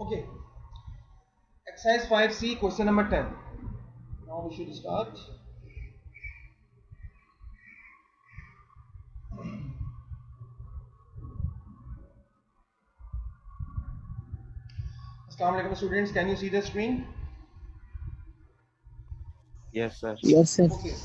Okay, exercise 5C, question number 10. Now we should start. Assalamu alaikum students, can you see the screen? Yes, sir. Yes, sir. Okay.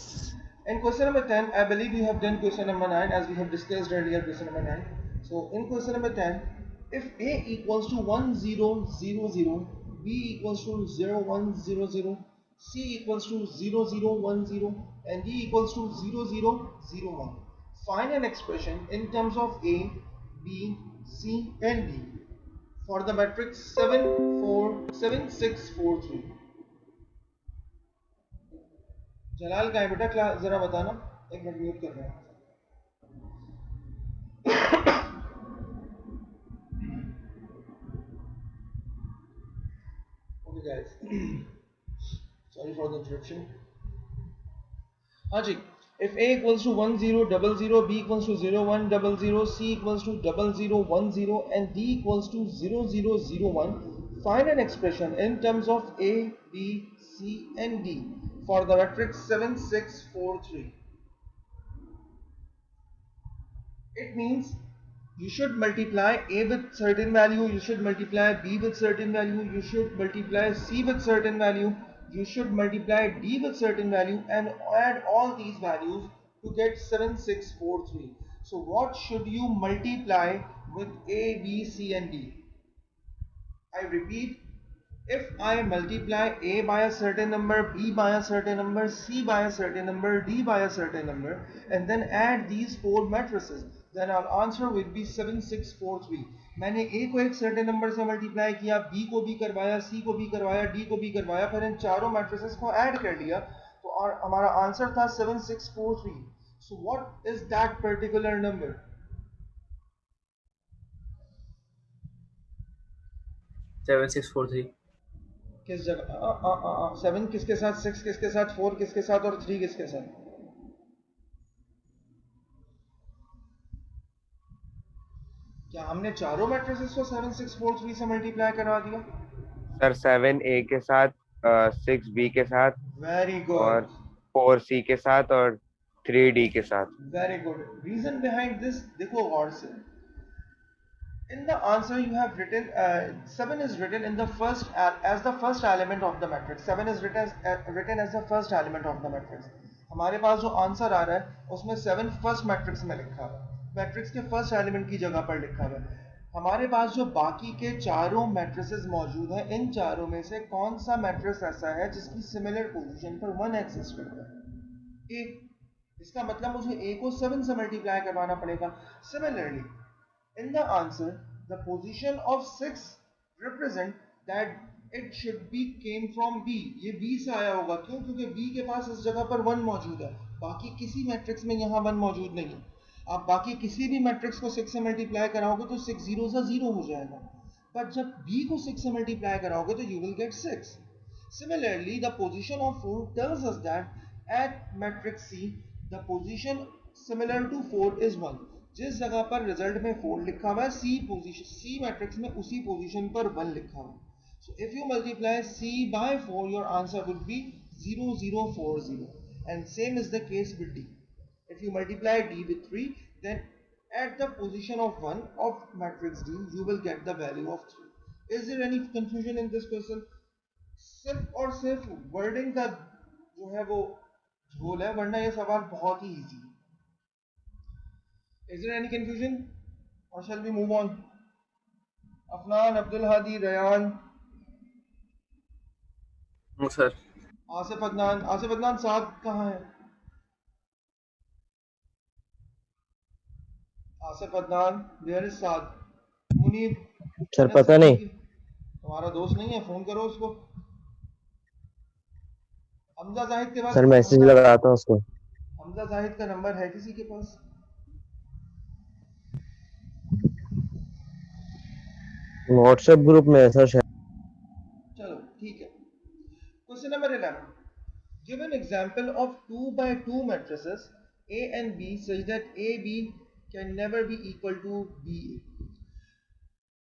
In question number 10, I believe you have done question number 9 as we have discussed earlier question number 9. So in question number 10, if A equals to 1 0 0 0, B equals to 0 1 0 0, C equals to 0 0 1 0, and D equals to 0 0 0 1. Find an expression in terms of A, B, C and D for the matrix 7 4 7 6 4 3. जलाल का है बेटा class जरा बताना एक minute mute कर रहे हैं okay guys sorry for the interruption हाँ जी if a equals to 1 0 0 0 b equals to 0 1 0 0 c equals to 0 0 1 0 and d equals to 0 0 0 1 find an expression in terms of a b c and d for the matrix 7 6 4 3 it means you should multiply a with certain value, you should multiply b with certain value, you should multiply c with certain value, you should multiply d with certain value and add all these values to get 7643. So what should you multiply with a, b, c and d? I repeat, if I multiply a by a certain number, b by a certain number, c by a certain number, d by a certain number, and then add these four matrices, then our answer will be 7643. मैंने a को एक certain number से multiply किया, b को भी करवाया, c को भी करवाया, d को भी करवाया, फिर इन चारों matrices को add कर लिया, तो हमारा answer था 7643. So what is that particular number? 7643. किस जगह 7 किसके साथ, 6 किसके साथ, 4 किसके साथ और 3 किसके साथ? क्या हमने चारों मैट्रिसेस को 7643 से मल्टीप्लाई करवा दिया? सर 7A के साथ, 6B के साथ वेरी और गुड, 4C के साथ और 3D के साथ. Very good. Reason behind this देखो गौर से. In the answer you have written 7 is written in the first as the first element of the matrix. 7 is written as the first element of the matrix. हमारे पास जो answer आ रहा है उसमें 7 first matrix में लिखा हुआ है, मैट्रिक्स के फर्स्ट एलिमेंट की जगह पर लिखा हुआ है. हमारे पास जो बाकी के चारों मैट्रिसेस मौजूद हैं, इन चारों में से कौन सा मैट्रिक्स ऐसा है जिसकी सिमिलर पोजीशन पर 1 एग्जिस्ट करता है? ए. इसका मतलब मुझे ए को 7 से मल्टीप्लाई करवाना पड़ेगा. Similarly in the answer the position of 6 represent that it should be came from b. ये b से आया होगा. क्यों? क्योंकि b के पास इस जगह पर 1 मौजूद है, बाकी किसी मैट्रिक्स में यहाँ 1 मौजूद नहीं है. आप बाकी किसी भी मैट्रिक्स को 6 से मल्टीप्लाई कराओगे तो 6 जीरो सा 0 हो जाएगा, बट जब b को 6 से मल्टीप्लाई कराओगे तो you will get 6. Similarly the position of 4 tells us that at matrix c the position similar to 4 is 1. जिस जगह पर रिजल्ट में 4 लिखा हुआ है, सी मैट्रिक्स में उसी पोजीशन पर 1 लिखा हुआ है. So if you multiply C by 4 your answer would be 0040 and same is the case with D. If you multiply D with 3 then at the position of 1 of matrix D you will get the value of 3. Is there any confusion in this question? सिर्फ और सिर्फ wording का जो है वो झोल है, वरना ये सवाल बहुत ही इजी है. Is there any confusion or shall we move on? Afnan, Abdul Hadi, Rayan, No, sir. Asif Adnan साहब कहाँ है? Asif Adnan, where is Saad? Munir, sir पता नहीं. तुम्हारा दोस्त नहीं है? फोन करो उसको. हमजा जाहिद के पास सर मैसेज लगाता हूँ उसको. हमजा जाहिद का नंबर है किसी के पास? व्हाट्सएप ग्रुप में है सर. चलो ठीक है. Question number 11. Give an example of 2 by 2 matrices A and B such that AB can never be equal to BA.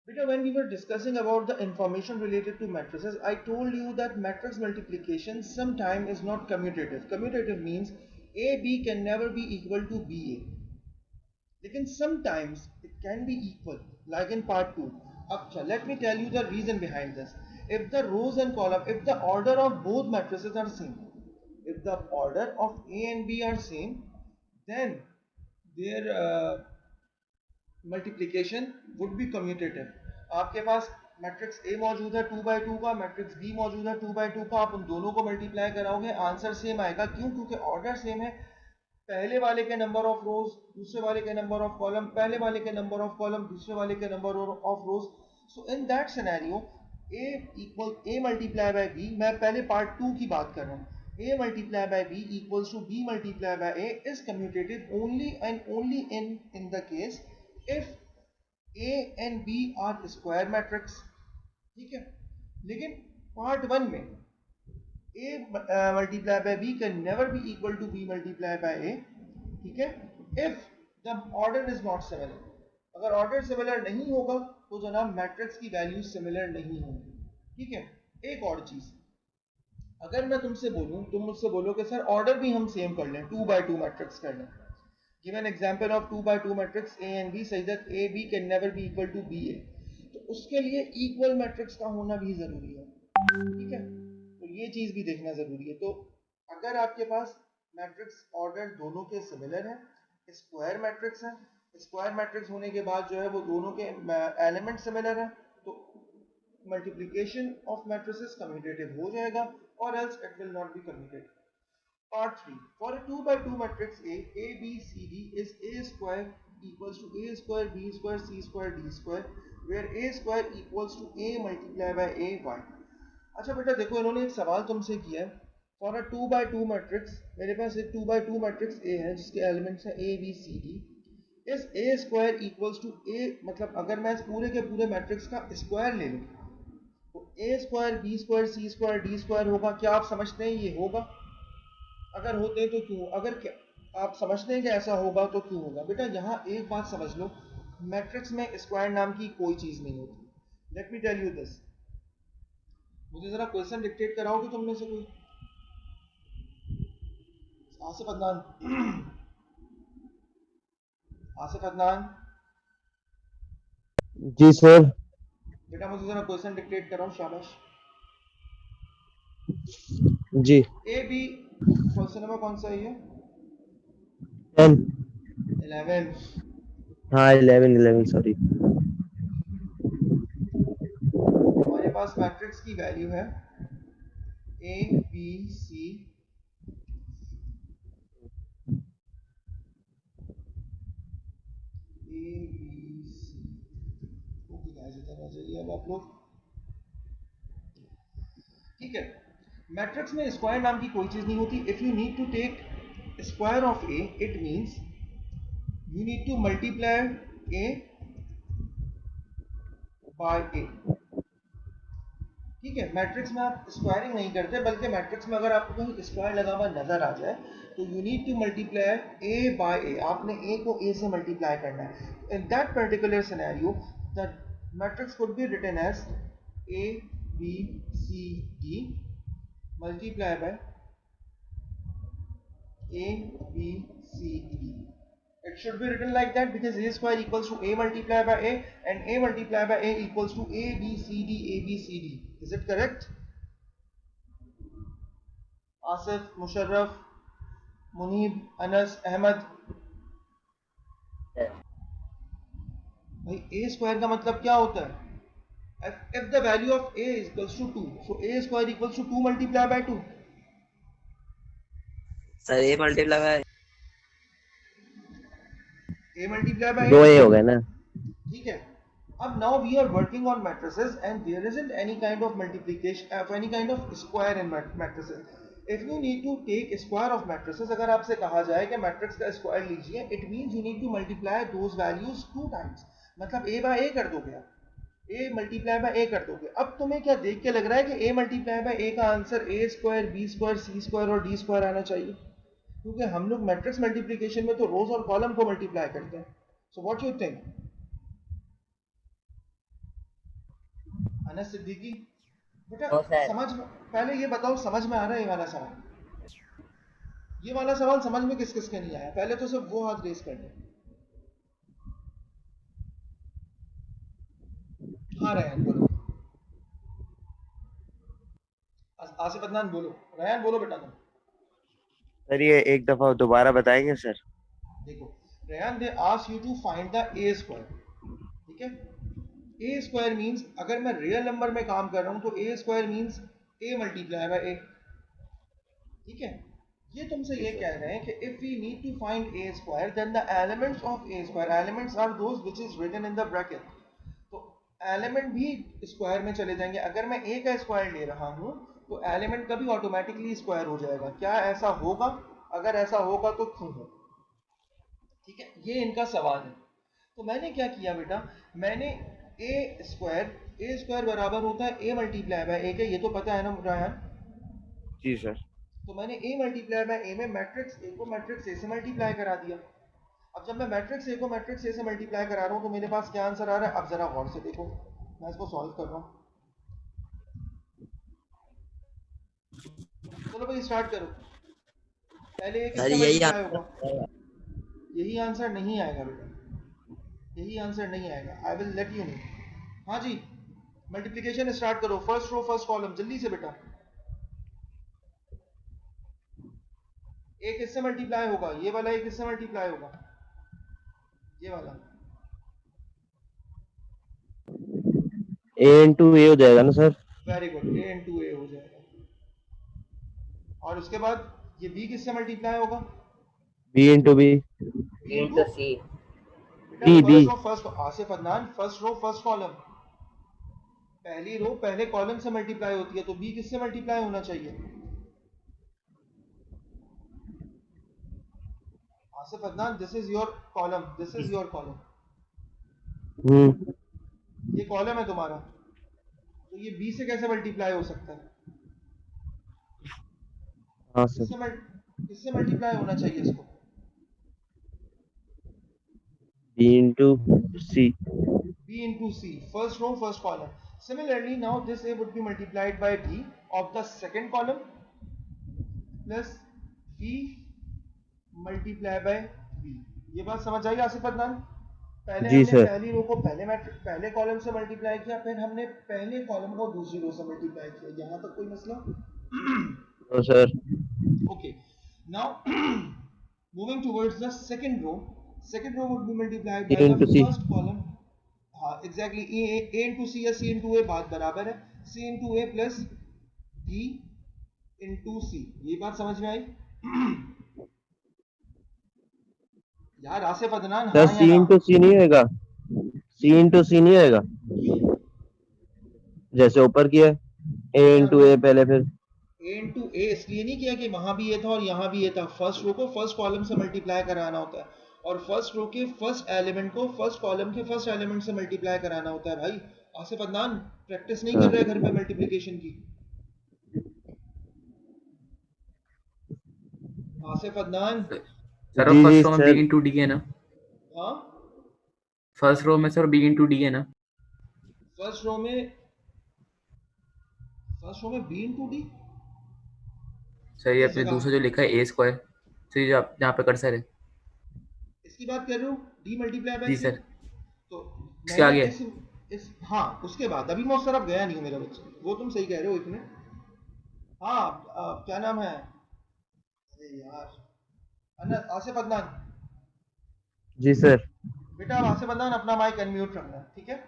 Because when we were discussing about the information related to matrices, I told you that matrix multiplication sometime is not commutative. Commutative means AB can never be equal to BA. Lekin sometimes it can be equal, like in part 2. Acha, let me tell you the reason behind this. If the rows and column, if the order of both matrices are same, if the order of A and B are same, then their multiplication would be commutative. आपके पास matrix A मौजूद है 2/2 का, matrix B मौजूद है 2/2 का, आप उन दोनों को मल्टीप्लाई कराओगे, आंसर सेम आएगा। क्यों? क्योंकि ऑर्डर सेम है। पहले वाले के नंबर ऑफ रोज, दूसरे वाले के नंबर ऑफ कॉलम, पहले वाले के नंबर ऑफ कॉलम, दूसरे वाले के number of rows. So in that scenario A equal A multiply by B, मैं पहले पार्ट 2 की बात कर रहा हूँ, a multiplied by b equals to b multiplied by a is commutative only and only in the case if a and b are square matrix। ठीक है, लेकिन पार्ट 1 में a multiplied by b can never be equal to b multiplied by a। ठीक है, if the order is not similar। अगर order similar नहीं होगा तो जनाब मैट्रिक्स की वैल्यू सिमिलर नहीं होगी। ठीक है, एक और चीज, अगर मैं तुमसे बोलूं, तुम मुझसे बोलो कि सर ऑर्डर भी हम सेम कर लें, 2/2 मैट्रिक्स कर लें। Give an example of 2/2 matrix A and B such that A B can never be equal to B A, तो उसके लिए इक्वल मैट्रिक्स का होना भी जरूरी है। ठीक है, तो ये चीज भी देखना जरूरी है। तो अगर आपके पास मैट्रिक्स ऑर्डर दोनों के सिमिलर है, स्क्वायर मैट्रिक्स है, स्क्वायर मैट्रिक्स होने के बाद जो है वो दोनों के एलिमेंट सिमिलर है, तो मल्टीप्लिकेशन ऑफ मैट्रिसेस कम्यूटेटिव हो जाएगा, or else it will not be commutative। Part 3, for a 2/2 matrix A B C D is A square equals to A square B square C square D square, where A square equals to A multiplied by A y। अच्छा बेटा देखो, इन्होंने एक सवाल तुमसे किया है, for a 2/2 matrix, मेरे पास एक 2/2 मैट्रिक्स A है जिसके एलिमेंट्स हैं A B C D, is A square equals to A, मतलब अगर मैं इस पूरे के पूरे मैट्रिक्स का स्क्वायर ले लूं तो A square B square C square D square होगा। क्या आप समझते हैं ये होगा? अगर होते हैं तो क्यों? अगर क्या आप समझते हैं कि ऐसा होगा तो क्यों होगा? बेटा यहाँ एक बात समझ लो, मैट्रिक्स में स्क्वायर नाम की कोई चीज नहीं होती। Let me tell you this. मुझे जरा क्वेश्चन डिक्टेट कराओगे तुम में से कोई? आसिफ अदनान, आसिफ अदनान। जी सर। बेटा मुझे जरा क्वेश्चन डिक्टेट कराओ, शाबाश। जी। ए बी क्वेश्चन नंबर कौन सा है ये? 10। 11। हाँ 11 सॉरी। हमारे पास मैट्रिक्स की वैल्यू है ए बी सी, चाहिए अब आप लोग। ठीक है, मैट्रिक्स में स्क्वायर नाम की कोई चीज नहीं होती। If you need to take square of A, it means you need to multiply A by A. ठीक है, मैट्रिक्स में आप स्क्वायरिंग नहीं करते, बल्कि मैट्रिक्स में अगर आपको कहीं स्क्वायर लगा हुआ नजर आ जाए तो you need to multiply A by A. आपने ए को ए से मल्टीप्लाई करना है। In that particular scenario the matrix could be written as A B C D multiply by A B C D. It should be written like that because a square equals to a multiplied by a and a multiplied by a equals to a b c d a b c d। Is it correct? Asif, Musharraf, Munib, Anas, Ahmed. भाई a square का मतलब क्या होता है? If the value of a is equals to 2, so a square equals to 2 multiplied by 2। Sir A multiply by a multiplied by 2 a। ए हो गया ना। ठीक है, अब now we are working on matrices and there isn't any kind of multiplication of any kind of square in matrices। if you need to take square of matrices, अगर आपसे कहा जाए कि मैट्रिक्स का स्क्वायर लीजिए, it means you need to multiply those values 2 times। मतलब a by a कर दोगे आप, a मल्टीप्लाई बाय a कर दोगे। अब तुम्हें क्या देख के लग रहा है कि a मल्टीप्लाई बाय a का answer a square B square C square और डी स्क्वायर आना चाहिए? क्योंकि हम लोग मैट्रिक्स मल्टीप्लिकेशन में तो रोज और कॉलम को मल्टीप्लाई करते हैं। So what you think? Anas Siddiqui बेटा नो सर। समझ में, पहले ये बताओ समझ में आ रहा है ये वाला सवाल? ये वाला सवाल समझ में किस किस के नहीं आया? पहले तो सिर्फ वो हाथ रेस कर दे। हाँ रैन बोलो, आसिफ अदनान बोलो, रैन बोलो बेटा तुम। सर ये एक दफा दोबारा बताएंगे सर? देखो Rehan, they ask you to find the A square, ठीक है? ए स्क्वायर मींस अगर मैं रियल नंबर में काम कर रहा हूं तो A square means A multiply by A, ठीक है? ये तुमसे ये कह रहे हैं कि if we need to find A square then the elements of A square, elements are those which is written in the bracket, तो एलिमेंट भी स्क्वायर में चले जाएंगे। अगर मैं ए का स्क्वायर ले रहा हूं तो एलिमेंट का भी ऑटोमेटिकली स्क्वायर हो जाएगा। क्या ऐसा होगा? अगर ऐसा होगा तो क्यों हो? ठीक है, ये इनका सवाल है। तो मैंने क्या किया बेटा, मैंने ए स्क्वायर बराबर होता है ए मल्टीप्लाई बाय ए के, ये तो पता है ना रायन? जी सर। तो मैंने ए मल्टीप्लाई बाय ए में मैट्रिक्स ए को मैट्रिक्स ए से मल्टीप्लाई करा दिया। अब जब मैं मैट्रिक्स ए को मैट्रिक्स ए से मल्टीप्लाई करा रहा हूँ तो मेरे पास क्या आंसर आ रहा है? अब जरा गौर से देखो, मैं इसको सॉल्व कर रहा हूँ। चलो भाई स्टार्ट करो। पहले ए सर किससे यही मल्टीप्लाई होगा? यही आंसर नहीं आएगा बेटा, यही आंसर नहीं आएगा। I will let you know. हाँ जी, मल्टीप्लिकेशन स्टार्ट करो, फर्स्ट रो फर्स्ट कॉलम, जल्दी से बेटा। ए किससे मल्टीप्लाई होगा? ये वाला ए किससे मल्टीप्लाई होगा? ये वाला ए इंटू ए हो जाएगा ना सर? वेरी गुड, ए इंटू ए हो जाएगा। और उसके बाद ये बी किससे मल्टीप्लाई होगा? B into B. B into into C. B B. First row first, Asif Adnan first row first column, पहली रो पहले कॉलम से मल्टीप्लाई होती है, तो बी किससे मल्टीप्लाई होना चाहिए? Asif Adnan this is your column, this is your column, ये कॉलम है तुम्हारा, तो ये बी से कैसे मल्टीप्लाई हो सकता है? हाँ सर। किससे मल्टीप्लाई होना चाहिए इसको? B into C. B into C, first row, first column. Similarly, now this A would be multiplied by B of the second column plus B multiply by B. ये बात समझ आई आसिफ अदनान? पहले जी हमने सर। पहली रो को पहले कॉलम से मल्टीप्लाई किया, फिर हमने पहले कॉलम को दूसरी रो से मल्टीप्लाई किया। यहाँ तक कोई मसला? No sir. Okay. Now moving towards the second row. Second row would be multiplied by A into the C. first column. हाँ एग्जैक्टली, ए इंटू सी या सी इंटू ए बात बराबर है, सी इंटू ए प्लस बी इंटू सी। ये बात समझ में आई? यार आसिफ अदनान, सर हाँ या सी ना? इंटू सी नहीं होएगा? सी इंटू सी नहीं होएगा? क्यों? जैसे ऊपर किया ए इंटू ए पहले, फिर ए इंटू ए इसलिए नहीं किया कि वहां भी ये था और यहाँ भी ये था। फर्स्ट रो को फर्स्ट कॉलम से मल्टीप्लाई कराना होता है और फर्स्ट रो के फर्स्ट एलिमेंट को फर्स्ट कॉलम के फर्स्ट एलिमेंट से मल्टीप्लाई कराना होता है। भाई आसिफ अदनान प्रैक्टिस नहीं कर रहे घर पे मल्टीप्लिकेशन की? आसिफ अदनान, सर जी जी फर्स्ट रो में सर। बी इंटू डी है ना? हाँ फर्स्ट रो में सर बी इंटू डी है ना? फर्स्ट रो में बी इंटू डी सर ये किस अपने जगह? दूसरा जो लिखा है ए स्क्वायर, सर ये जो जहाँ पे कर्सर है। इसकी बात कर रहे हो? D multiply by G C? Sir. तो इसके मैंने आगे? इस हाँ उसके बाद, अभी मैं उस तरफ गया नहीं हूँ मेरा बच्चा, वो तुम सही कह रहे हो इतने। हाँ क्या नाम है? अरे यार आसिफ अदनान, जी सर। बेटा अब आसिफ अदनान अपना माइक अनम्यूट रखना, ठीक है?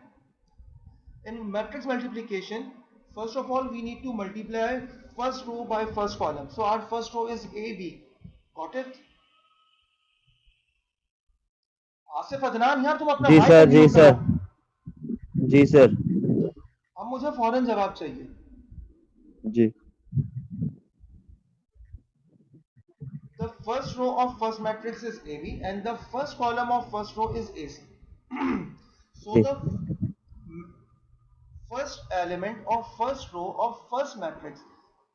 In matrix multiplication, first of all we need to multiply first row by first column, so our first row is A B. Got it? Asif Adnan यार तुम अपना जी माइक सर। जी अनम्यूट सर। करो। जी सर। अब मुझे फौरन जवाब चाहिए। जी। The first row of first matrix is AB and the first column of first row is AC. So the first element of first row of first matrix,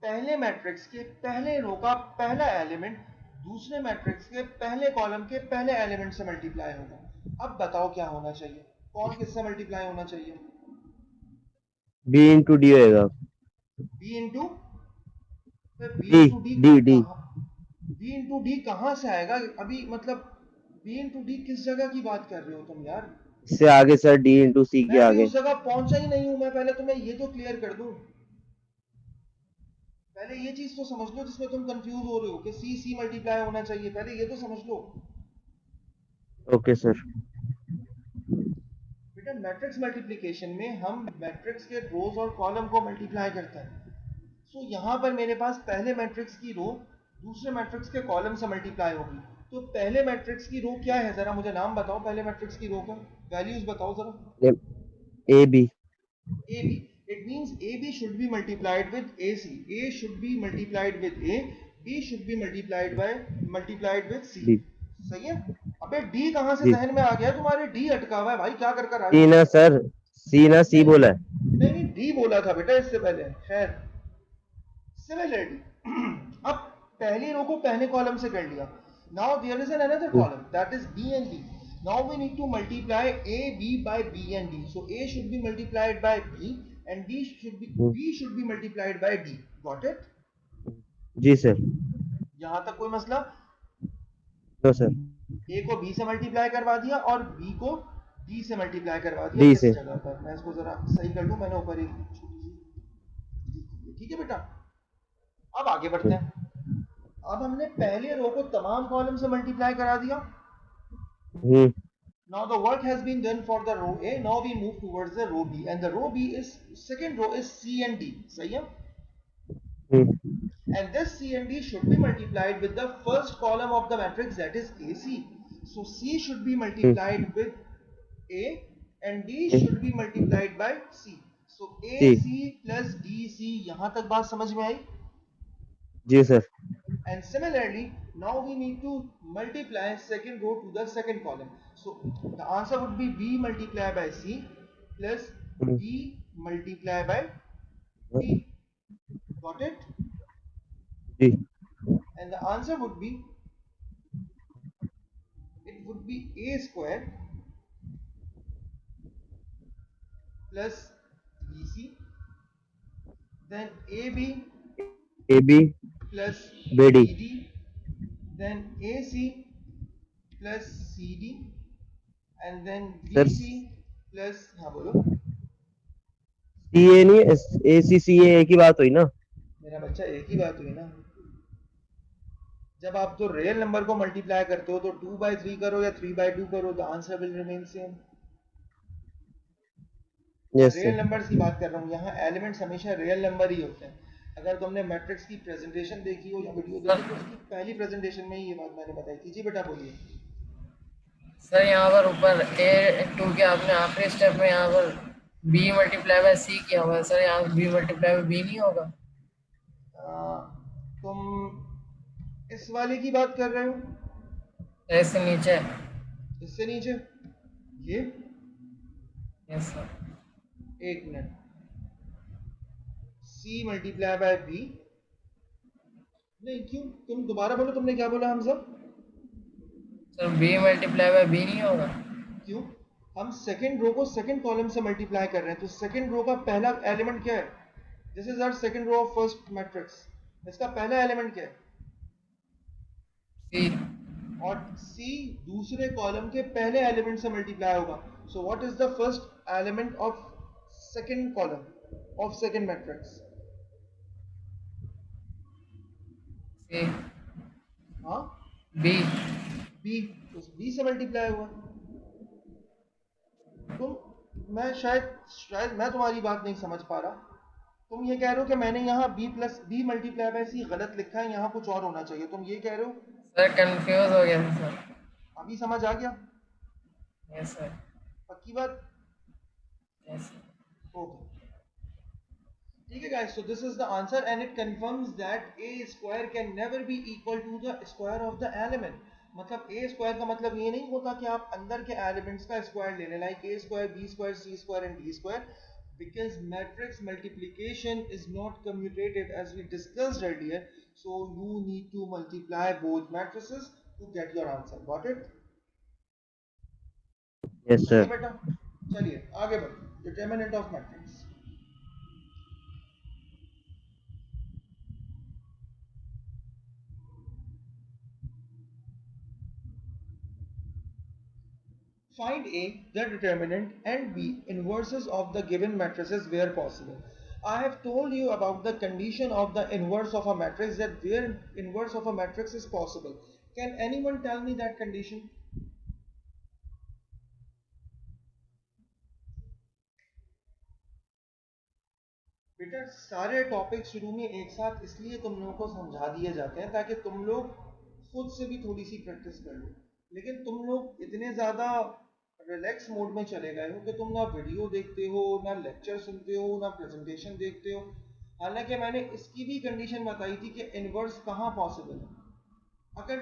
पहले मैट्रिक्स के पहले रो का पहला एलिमेंट दूसरे मैट्रिक्स के पहले कॉलम के पहले एलिमेंट से मल्टीप्लाई होगा। अब बताओ क्या होना चाहिए? कौन किससे मल्टीप्लाई होना चाहिए? B into D होएगा. B into B D into D D D. कहाँ B इंटू डी कहाँ से आएगा अभी मतलब B इंटू डी किस जगह की बात कर रहे हो तुम यार इससे आगे सर D into C के मैं भी आगे. उस जगह पहुंचा ही नहीं हूं मैं पहले तुम्हें ये तो क्लियर कर दूं पहले ये चीज तो समझ लो जिसमें तुम कंफ्यूज हो रहे हो कि C मल्टीप्लाई होना चाहिए पहले ये तो समझ लो Okay sir. बेटा मैट्रिक्स मल्टीप्लिकेशन में हम मैट्रिक्स के रोज और कॉलम को मल्टीप्लाई करते हैं सो यहाँ पर मेरे पास पहले मैट्रिक्स की रो दूसरे मैट्रिक्स के कॉलम से मल्टीप्लाई होगी तो पहले मैट्रिक्स की रो क्या है जरा मुझे नाम बताओ पहले मैट्रिक्स की रो का वैल्यूज बताओ जरा A B. AB it means AB should be multiplied with AC A should be multiplied with A B should be multiplied with C D. सही है अबे D कहाँ से जी. जहन में आ गया तुम्हारे D अटका हुआ है भाई क्या कर कर आ C ना सर. C ना C बोला है. नहीं D बोला था बेटा इससे पहले खैर सिमिलरली अब पहली रो को पहले कॉलम से कर लिया now there is an another column that is B and D now we need to multiply A B by B and D so A should be multiplied by B and B should be multiplied by D got it जी sir. यहाँ तक कोई मसला no sir. A को B से multiply करवा दिया और B को D से मल्टीप्लाई करवा दिया D इस से. जगह पर मैं इसको जरा सही कर लूं मैंने ऊपर एक छोटी सी ठीक है बेटा अब आगे बढ़ते हैं अब हमने पहले रो को तमाम कॉलम से मल्टीप्लाई करा दिया now the work has been done for the row A now we move towards the row B and the row B is second row is C and D सही है and this C and D should be multiplied with the first column of the matrix that is AC so C should be multiplied with A and D should be multiplied by C so AC plus DC यहाँ तक बात समझ में आई जी sir. and similarly now we need to multiply second row to the second column so the answer would be B multiplied by C plus D multiplied by D got it जी. and the answer would be it would be A square plus BC then AB AB plus BD. BD then AC plus CD and then Sir. BC plus हाँ बोलो CA नहीं ACCA एक ही बात हुई ना. मेरा बच्चा एक ही बात हुई ना जब आप तो रियल नंबर को मल्टीप्लाई करते हो तो 2 by 3 करो या 3 by 2 करो the answer will remain same yes real sir. Numbers की बात कर रहा हूँ यहाँ एलिमेंट्स हमेशा रियल नंबर ही होते हैं अगर तुमने मैट्रिक्स की प्रेजेंटेशन देखी हो या वीडियो देखी तो उसकी पहली प्रेजेंटेशन में ही ये बात मैंने बताई थी जी बेटा बोलिए सर यहाँ पर ऊपर A2 के आपने आखिरी स्टेप में यहाँ पर B मल्टीप्लाई बाय C किया हुआ है सर यहाँ B मल्टीप्लाई बाय B नहीं होगा तुम इस वाले की बात कर रहे हो इससे नीचे इससे नीचे ये यस सर एक minute C multiply by B नहीं क्यों तुम दोबारा बोलो तुमने क्या बोला Hamza sir B multiply by B नहीं होगा क्यों हम सेकंड रो को सेकंड कॉलम से मल्टीप्लाई कर रहे हैं तो सेकंड रो का पहला एलिमेंट क्या है this is our second row of first matrix इसका पहला एलिमेंट क्या है C और C दूसरे कॉलम के पहले एलिमेंट से मल्टीप्लाई होगा so what is the first element of second column of second matrix C हाँ B B उस B से मल्टीप्लाई हुआ तुम मैं शायद मैं तुम्हारी बात नहीं समझ पा रहा तुम ये कह रहे हो कि मैंने यहाँ B मल्टीप्लाई बाय C गलत लिखा है यहाँ कुछ और होना चाहिए तुम ये कह रहे हो सर कंफ्यूज हो गया सर अभी समझ आ गया यस सर पक्की बात यस ओके ठीक है guys so this is the answer and it confirms that a square can never be equal to the square of the element मतलब a square का मतलब ये नहीं होता कि आप अंदर के एलिमेंट्स का स्क्वायर ले लें like a square b square c square and d square because matrix multiplication is not commutative as we discussed earlier so you need to multiply both matrices to get your answer got it yes sir. बेटा चलिए आगे बढ़ते determinant of matrix Find A, the determinant, and B, inverses of the given matrices where possible. I have told you about the condition of the inverse of a matrix, that where inverse of a matrix is possible. Can anyone tell me that condition? बेटा सारे topic शुरू में एक साथ इसलिए तुम लोगों को समझा दिए जाते हैं ताकि तुम लोग खुद से भी थोड़ी सी प्रैक्टिस कर लो, लेकिन तुम लोग इतने ज़्यादा रिलैक्स मोड में चले गए हो कि तुम ना वीडियो देखते हो, ना लेक्चर सुनते हो, ना प्रेजेंटेशन देखते हो। हालांकि मैंने इसकी भी कंडीशन बताई थी कि इन्वर्स कहाँ पॉसिबल है। अगर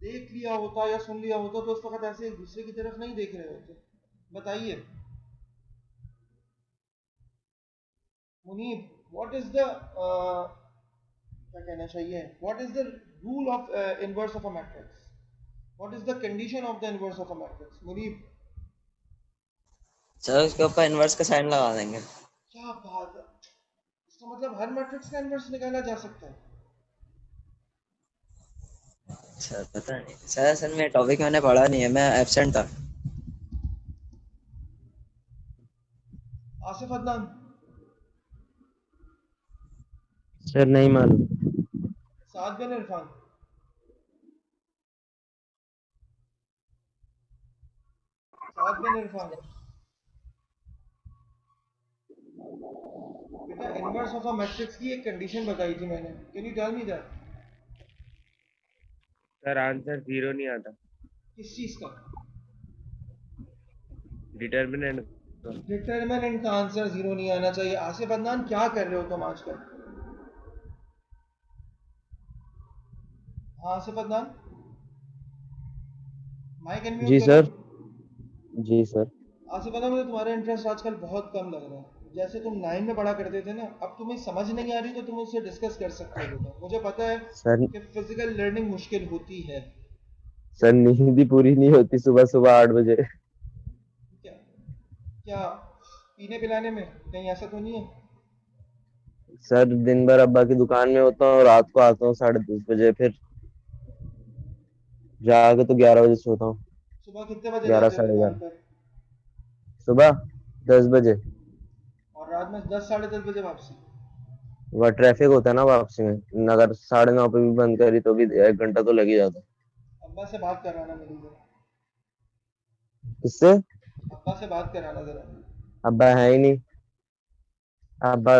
देख लिया होता या सुन लिया होता तो उस वक्त ऐसे एक दूसरे की तरफ नहीं देख रहे होते। बताइए मुनीब, व्हाट इज द क्या कहना चाहिए, what is the rule of inverse of a matrix, what is the condition of the inverse of a matrix? Munib sir उसके ऊपर इन्वर्स का साइन लगा देंगे। क्या बात है, इसका मतलब हर मैट्रिक्स का इनवर्स निकाला जा सकता है? सर पता नहीं सर, असल में टॉपिक मैंने पढ़ा नहीं है, मैं एब्सेंट था। आसिफ अदनान, सर नहीं मालूम। साद बिन इरफान, साद बिन इरफान, बेटा इनवर्स ऑफ अ मैट्रिक्स की एक कंडीशन बताई थी मैंने, can you tell me that? Sir answer 0 नहीं आता। किस चीज का? डिटर्मिनेंट डिटरमिनेंट का आंसर 0 नहीं आना चाहिए। आसिफ अदनान क्या कर रहे हो तुम आजकल? हाँ आसिफ अदनान, माइक अनम्यूट जी करो। सर। जी सर। आसिफ अदनान, मुझे तुम्हारा इंटरेस्ट आजकल बहुत कम लग रहा है। जैसे तुम 9 में पढ़ा करते थे ना, अब तुम्हें समझ नहीं आ रही तो तुम उससे डिस्कस कर सकते हो बेटा। मुझे पता है सर कि फिजिकल लर्निंग मुश्किल होती है। सर नींद ही पूरी नहीं होती सुबह सुबह 8 बजे। क्या क्या पीने पिलाने में कहीं ऐसा तो नहीं है? सर दिन भर अब्बा की दुकान में होता हूँ, रात को आता हूँ 10:30 बजे, फिर जाके तो 11 बजे सोता हूँ। सुबह कितने बजे 11 जाते हो साढ़े दुकान 11 पर? सुबह 10 बजे। और रात में 10 साढ़े 10 बजे वापसी? वह ट्रैफिक होता है ना वापसी में, अगर 9:30 पे भी बंद करी तो भी 1 घंटा तो लग ही जाता है। अब्बा से बात कराना मेरी जरा, इससे अब्बा से बात कराना जरा। अब्बा है ही नहीं। अब्बा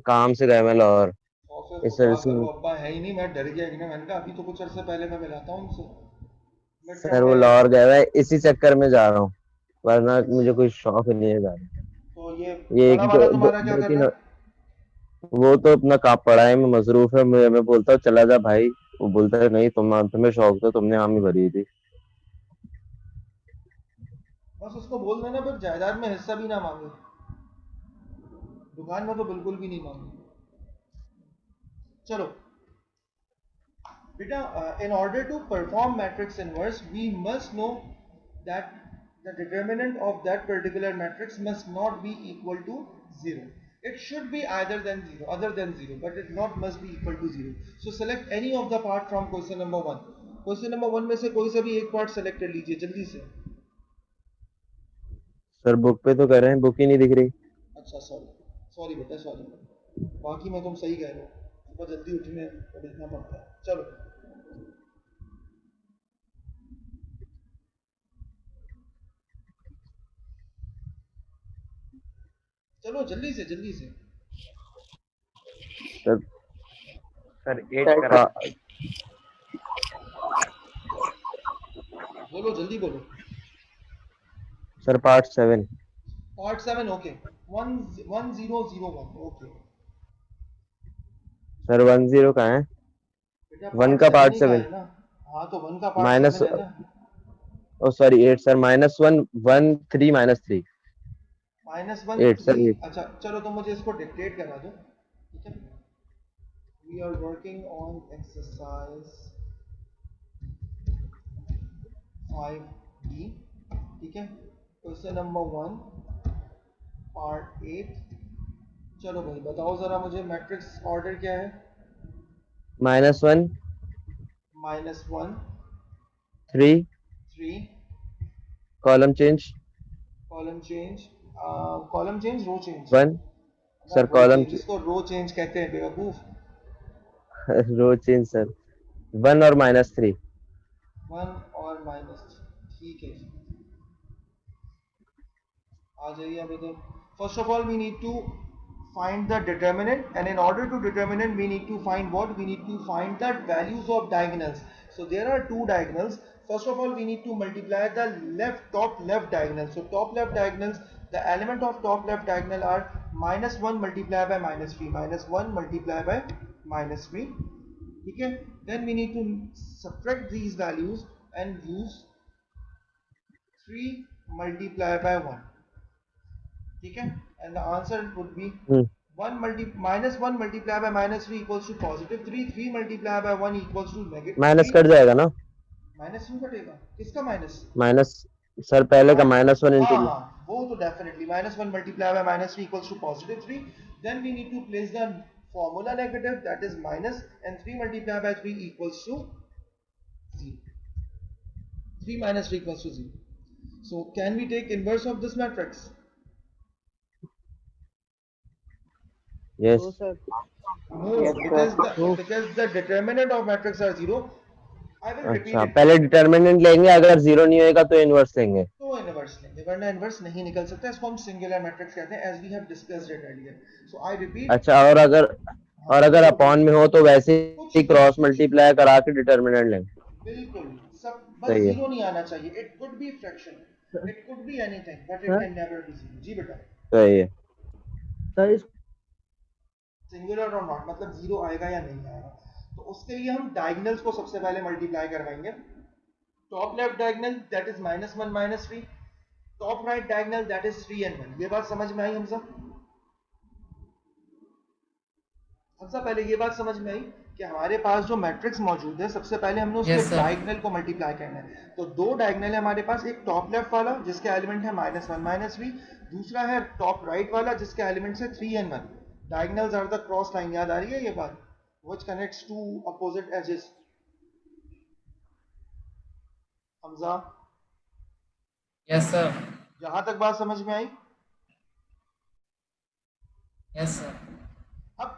काम से गए मैं लाहौर, और फिर इस खुदा वजह से। करो अब्बा है ही नहीं, मैं डर गया कि ना, मैंने कहा अभी तो कुछ अरसे पहले मैं मिलाता हूँ उनसे। मिड टर्म सर वो में लाहौर गए हुए हैं, इसी चक्कर में जा रहा हूँ, वरना मुझे कोई शौक नहीं है जाने का। तो ये ये बड़ा एक वाला दो, दो, तुम्हारा क्या दो कर तीन, रहा है? वो तो अपना काम पढ़ाई में मसरूफ है। मैं बोलता हूँ चला जा भाई, वो बोलता है नहीं, तुम्हें शौक था, तुमने हामी भरी थी। बस उसको बोल देना फिर जायदाद में हिस्सा भी ना मांगे, दुकान में तो बिल्कुल भी नहीं मांगे। चलो बेटा, in order to perform matrix inverse we must know that the determinant of that particular matrix must not be equal to 0. It should be either than 0, other than 0, but it not must be equal to 0. So select any of the part from question number 1. Question number 1 में से कोई सा भी एक part select कर लीजिए जल्दी से। सर बुक पे तो कर रहे हैं, बुक ही नहीं दिख रही। अच्छा सॉरी, सॉरी बेटा सॉरी, बाकी में तुम सही कह रहे हो, सुबह जल्दी उठने देखना पड़ता है। चलो चलो जल्दी से जल्दी से। सर सर 8 करा। बोलो जल्दी बोलो। Sir part 7। Part 7 okay, 1001 okay. Sir 10 कहाँ है? बेटा 1 पार्ट का 7 पार्ट ही का 7 है ना? हाँ तो 1 का पार्ट माइनस, 7 है ना। ओ सॉरी 8 सर, -1 1 3 -3 -1 8 3। सर 8। अच्छा चलो तुम मुझे इसको डिक्टेट करा दो, ठीक है। We are working on exercise 5D, ठीक है। Question number 1 part 8। चलो भाई बताओ जरा मुझे मैट्रिक्स ऑर्डर क्या है? -1 -1 3 3 column change column change, column change, row change. 1 sir row column change, इसको रो चेंज कहते हैं बेवकूफ। रो चेंज सर 1 और -3 1 और माइनस, ठीक है जी। आ जाइए अब इधर। First of all we need to find the determinant, and in order to determinant we need to find what? We need to find the values of diagonals. So there are two diagonals. First of all we need to multiply the top left diagonal. So top left diagonals, the element of top left diagonal are -1 multiplied by -3, -1 multiplied by -3. Okay, then we need to subtract these values and use 3 multiplied by 1. ठीक है, and the answer would be -1 multiplied by -3 equals to +3, 3 multiplied by 1 equals to -3। Minus cut जाएगा ना? Minus क्यों कटेगा? किसका minus? Minus sir पहले का -1 into हाँ, वो तो definitely -1 multiplied by -3 equals to +3। then we need to place the formula negative, that is minus, and 3 multiplied by 3 equals to 0। 3 minus 3 equals to 0। so can we take inverse of this matrix? Yes No, because the determinant of matrix are 0। I will repeat अच्छा it। पहले determinant लेंगे, अगर 0 नहीं होएगा तो inverse लेंगे। तो inverse लेंगे, वरना इनवर्स नहीं निकल सकता। इसको हम सिंगुलर मैट्रिक्स कहते हैं, as we have discussed it earlier। so I repeat। अच्छा और अगर अपॉन में हो तो वैसे ही क्रॉस मल्टीप्लाई करा के डिटरमिनेंट लेंगे। बिल्कुल, सब बस सही है। 0 नहीं आना चाहिए। It could be fraction, it could be anything, but it can never B 0। जी बेटा। सही है सर सिंगुलर और नॉट मतलब 0 आएगा या नहीं आएगा। तो उसके लिए हम डायगोनल्स को सबसे पहले मल्टीप्लाई करवाएंगे। Top left diagonal that is -1 -3, top right diagonal that is 3 and 1। ये बात समझ में आई हमसा? हमसा पहले ये बात समझ में आई कि हमारे पास जो मैट्रिक्स मौजूद है, सबसे पहले हमने उसके Yes, sir। डायगोनल को मल्टीप्लाई करना है। तो दो डायगोनल है हमारे पास, एक टॉप लेफ्ट वाला जिसके एलिमेंट है -1 -3, दूसरा है टॉप राइट वाला जिसके एलिमेंट्स है 3 and 1। Diagonals are the cross line, याद आ रही है ये बात? Which connects to opposite edges. Hamza yes sir, जहां तक बात समझ में आई? Yes sir. अब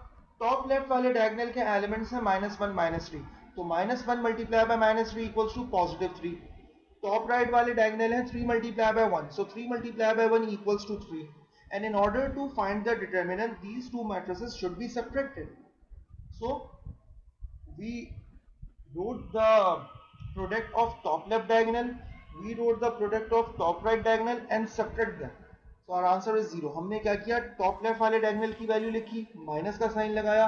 टॉप लेफ्ट वाले डायगोनल के एलिमेंट्स हैं -1 -3, तो -1 multiplied by -3 equals to +3। Top right वाले डायगोनल है 3 multiplied by 1, so 3 multiplied by 1 equals to 3। and in order to find the determinant, these two matrices should be subtracted। so we wrote the product of top left diagonal, we wrote the product of top right diagonal and subtract them। so our answer is 0। हमने क्या किया? Top left वाले diagonal की value लिखी, minus का sign लगाया,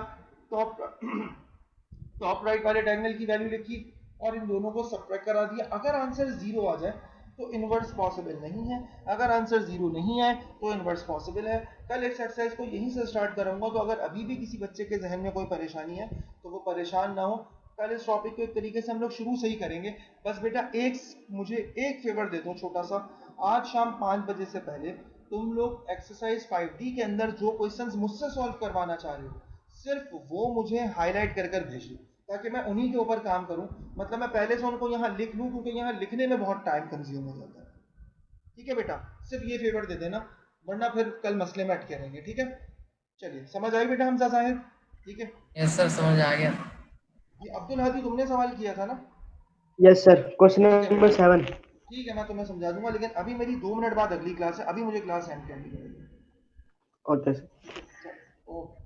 top right वाले diagonal की वैल्यू लिखी और इन दोनों को सबट्रैक्ट करा दिया। अगर आंसर 0 आ जाए तो इनवर्स पॉसिबल नहीं है, अगर आंसर 0 नहीं आए तो इनवर्स पॉसिबल है। कल इस एक्सरसाइज को यहीं से स्टार्ट करूंगा, तो अगर अभी भी किसी बच्चे के जहन में कोई परेशानी है तो वो परेशान ना हो। कल इस टॉपिक को एक तरीके से हम लोग शुरू से ही करेंगे। बस बेटा मुझे एक फेवर दे दो छोटा सा, आज शाम 5 बजे से पहले तुम लोग एक्सरसाइज 5D के अंदर जो क्वेश्चंस मुझसे सॉल्व करवाना चाह रहे हो, सिर्फ वो मुझे हाईलाइट कर भेज दो ताकि मैं उन्हीं के ऊपर काम करूं। मतलब मैं पहले से उनको यहाँ लिख लूं, क्योंकि यहाँ लिखने में बहुत टाइम कंज्यूम हो जाता है। ठीक है बेटा, सिर्फ ये फेवर दे देना, वरना फिर कल मसले में अटके रहेंगे। ठीक है, चलिए समझ आई बेटा हमजा साहिब? ठीक है, यस सर, समझ आ गया। ये अब्दुल हादी तुमने सवाल किया था ना? Yes sir, question number 7। ठीक है, मैं तुम्हें समझा दूंगा, लेकिन अभी मेरी 2 मिनट बाद अगली क्लास है, अभी मुझे क्लास एंड करनी पड़ेगी। Okay sir. ओके।